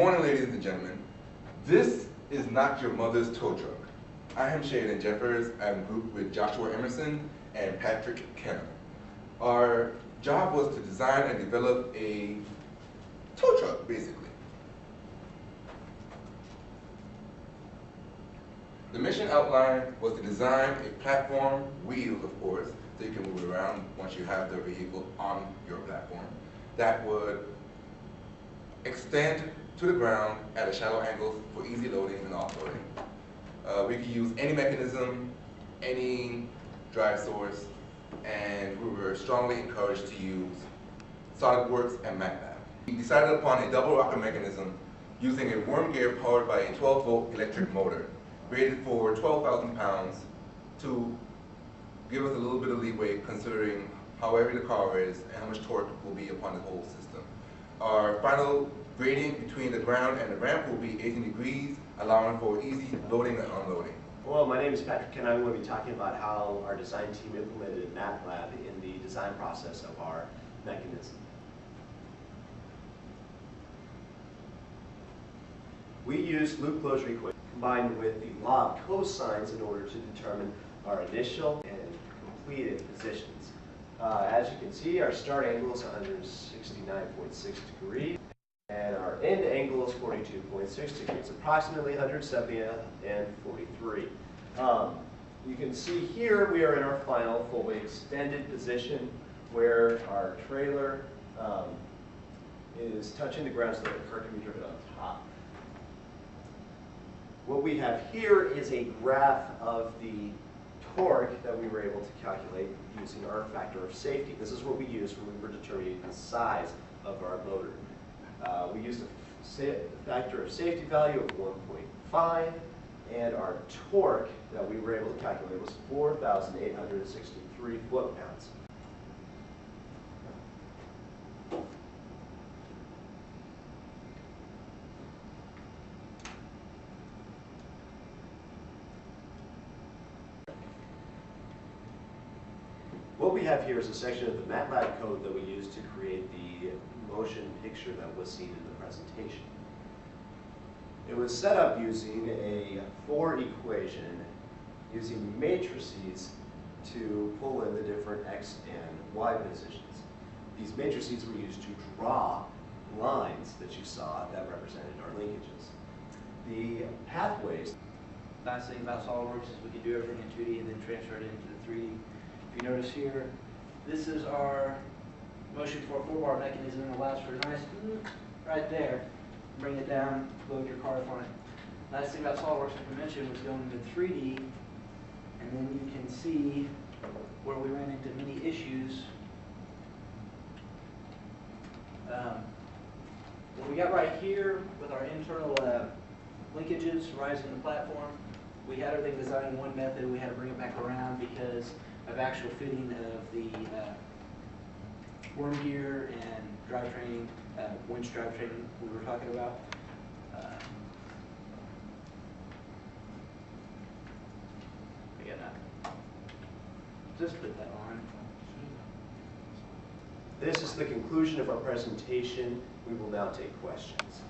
morning, ladies and gentlemen. This is not your mother's tow truck. I am Shaden Jeffers. I'm grouped with Joshua Emerson and Patrick Kenner. Our job was to design and develop a tow truck, basically. The mission outline was to design a platform, wheels of course, so you can move it around once you have the vehicle on your platform, that would extend to the ground at a shallow angle for easy loading and offloading. We could use any mechanism, any drive source, and we were strongly encouraged to use SolidWorks and MATLAB. We decided upon a double rocker mechanism using a worm gear powered by a 12-volt electric motor, rated for 12,000 pounds to give us a little bit of leeway considering how heavy the car is and how much torque will be upon the whole system. Our final gradient between the ground and the ramp will be 18 degrees, allowing for easy loading and unloading. Hello, my name is Patrick and I'm going to be talking about how our design team implemented MATLAB in the design process of our mechanism. We used loop closure equation combined with the law of cosines in order to determine our initial and completed positions. As you can see, our start angle is 169.6 degrees and our end angle is 42.6 degrees, approximately 170 and 43. You can see here we are in our final fully extended position where our trailer is touching the ground so that the car can be driven on top. What we have here is a graph of the torque that we were able to calculate using our factor of safety. This is what we used when we were determining the size of our motor. We used a factor of safety value of 1.5, and our torque that we were able to calculate was 4,863 foot-pounds. What we have here is a section of the MATLAB code that we used to create the motion picture that was seen in the presentation. It was set up using a Ford equation using matrices to pull in the different X and Y positions. These matrices were used to draw lines that you saw that represented our linkages. The pathways. Nice thing about SolidWorks is we can do everything in 2D and then transfer it into the 3D. If you notice here, this is our motion for a 4-bar mechanism and allows for a nice right there. Bring it down, load your car on it. Nice thing about SolidWorks, like I mentioned, was going into 3D, and then you can see where we ran into many issues. What we got right here with our internal linkages rising the platform, we had everything designed in one method. We had to bring it back around because of actual fitting of the worm gear and drivetrain, winch drivetrain we were talking about. Again, just put that on. This is the conclusion of our presentation. We will now take questions.